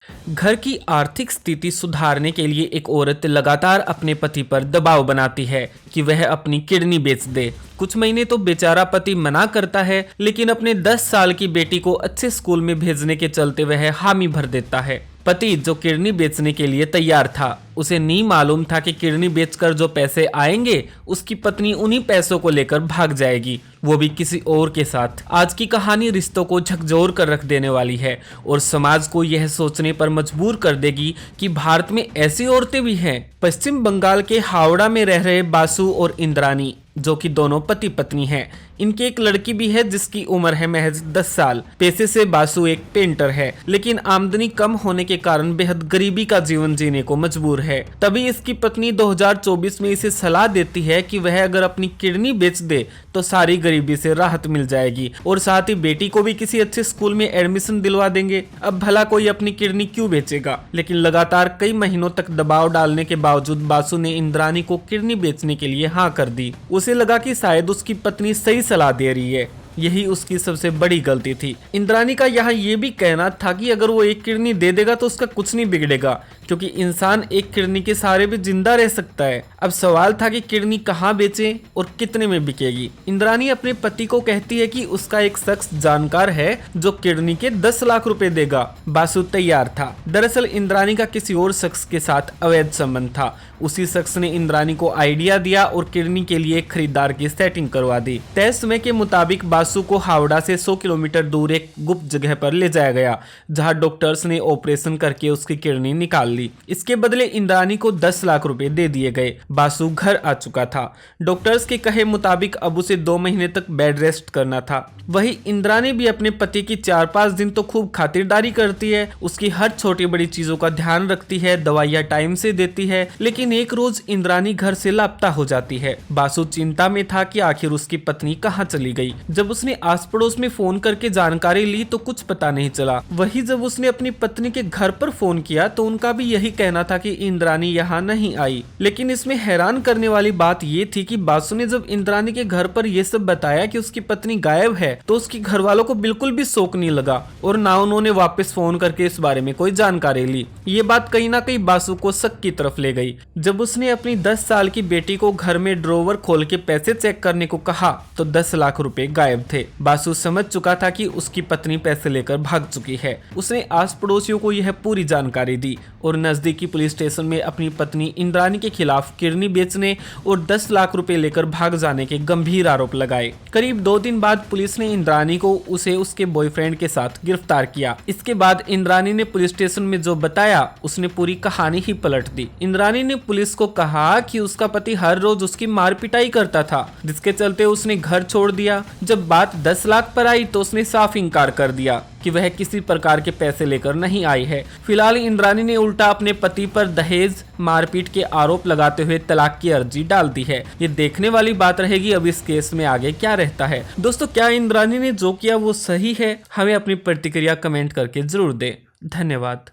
घर की आर्थिक स्थिति सुधारने के लिए एक औरत लगातार अपने पति पर दबाव बनाती है कि वह अपनी किडनी बेच दे। कुछ महीने तो बेचारा पति मना करता है, लेकिन अपने 10 साल की बेटी को अच्छे स्कूल में भेजने के चलते वह हामी भर देता है। पति जो किडनी बेचने के लिए तैयार था, उसे नहीं मालूम था कि किडनी बेचकर जो पैसे आएंगे उसकी पत्नी उन्हीं पैसों को लेकर भाग जाएगी, वो भी किसी और के साथ। आज की कहानी रिश्तों को झकझोर कर रख देने वाली है और समाज को यह सोचने पर मजबूर कर देगी कि भारत में ऐसी औरतें भी हैं। पश्चिम बंगाल के हावड़ा में रह रहे बासु और इंद्रानी, जो कि दोनों पति पत्नी हैं। इनकी एक लड़की भी है जिसकी उम्र है महज 10 साल। पेशे से बासु एक पेंटर है, लेकिन आमदनी कम होने के कारण बेहद गरीबी का जीवन जीने को मजबूर है। तभी इसकी पत्नी 2024 में इसे सलाह देती है कि वह अगर अपनी किडनी बेच दे तो सारी गरीबी से राहत मिल जाएगी और साथ ही बेटी को भी किसी अच्छे स्कूल में एडमिशन दिलवा देंगे। अब भला कोई अपनी किडनी क्यों बेचेगा? लेकिन लगातार कई महीनों तक दबाव डालने के बावजूद बासु ने इंद्रानी को किडनी बेचने के लिए हाँ कर दी। उसे लगा कि शायद उसकी पत्नी सही सलाह दे रही है। यही उसकी सबसे बड़ी गलती थी। इंद्रानी का यहाँ ये भी कहना था कि अगर वो एक किडनी दे देगा तो उसका कुछ नहीं बिगड़ेगा, क्योंकि इंसान एक किडनी के सहारे भी जिंदा रह सकता है। अब सवाल था कि किडनी कहाँ बेचे और कितने में बिकेगी। इंद्रानी अपने पति को कहती है कि उसका एक शख्स जानकार है जो किडनी के 10 लाख रुपए देगा। बासु तैयार था। दरअसल इंद्रानी का किसी और शख्स के साथ अवैध संबंध था। उसी शख्स ने इंद्रानी को आइडिया दिया और किडनी के लिए खरीदार की सेटिंग करवा दी। तय समय के मुताबिक बासु को हावड़ा से 100 किलोमीटर दूर एक गुप्त जगह पर ले जाया गया, जहां डॉक्टर्स ने ऑपरेशन करके उसकी किडनी निकाल ली। इसके बदले इंद्रानी को 10 लाख रुपए दे दिए गए। बासु घर आ चुका था। डॉक्टर्स के कहे मुताबिक अब उसे 2 महीने तक बेड रेस्ट करना था। वही इंद्रानी भी अपने पति की 4-5 दिन तो खूब खातिरदारी करती है, उसकी हर छोटी बड़ी चीजों का ध्यान रखती है, दवाइयां टाइम से देती है। लेकिन एक रोज इंद्रानी घर से लापता हो जाती है। बासु चिंता में था कि आखिर उसकी पत्नी कहाँ चली गई। जब उसने आस पड़ोस में फोन करके जानकारी ली तो कुछ पता नहीं चला। वही जब उसने अपनी पत्नी के घर पर फोन किया तो उनका भी यही कहना था कि इंद्रानी यहाँ नहीं आई। लेकिन इसमें हैरान करने वाली बात ये थी कि बासु ने जब इंद्रानी के घर पर यह सब बताया कि उसकी पत्नी गायब है तो उसके घर वालों को बिल्कुल भी शौक नहीं लगा और ना उन्होंने वापस फोन करके इस बारे में कोई जानकारी ली। ये बात कहीं ना कहीं बासु को शक की तरफ ले गई। जब उसने अपनी 10 साल की बेटी को घर में ड्रॉवर खोल के पैसे चेक करने को कहा तो 10 लाख रुपए गायब थे। बासु समझ चुका था कि उसकी पत्नी पैसे लेकर भाग चुकी है। उसने आस पड़ोसियों को यह पूरी जानकारी दी और नजदीकी पुलिस स्टेशन में अपनी पत्नी इंद्रानी के खिलाफ किडनी बेचने और 10 लाख रुपए लेकर भाग जाने के गंभीर आरोप लगाए। करीब 2 दिन बाद पुलिस ने इंद्रानी को उसे उसके बॉयफ्रेंड के साथ गिरफ्तार किया। इसके बाद इंद्रानी ने पुलिस स्टेशन में जो बताया उसने पूरी कहानी ही पलट दी। इंद्रानी ने पुलिस को कहा कि उसका पति हर रोज उसकी मार पिटाई करता था, जिसके चलते उसने घर छोड़ दिया। जब बात 10 लाख पर आई तो उसने साफ इनकार कर दिया कि वह किसी प्रकार के पैसे लेकर नहीं आई है। फिलहाल इंद्रानी ने उल्टा अपने पति पर दहेज मारपीट के आरोप लगाते हुए तलाक की अर्जी डाल दी है। ये देखने वाली बात रहेगी अब इस केस में आगे क्या रहता है। दोस्तों, क्या इंद्रानी ने जो किया वो सही है? हमें अपनी प्रतिक्रिया कमेंट करके जरूर दें। धन्यवाद।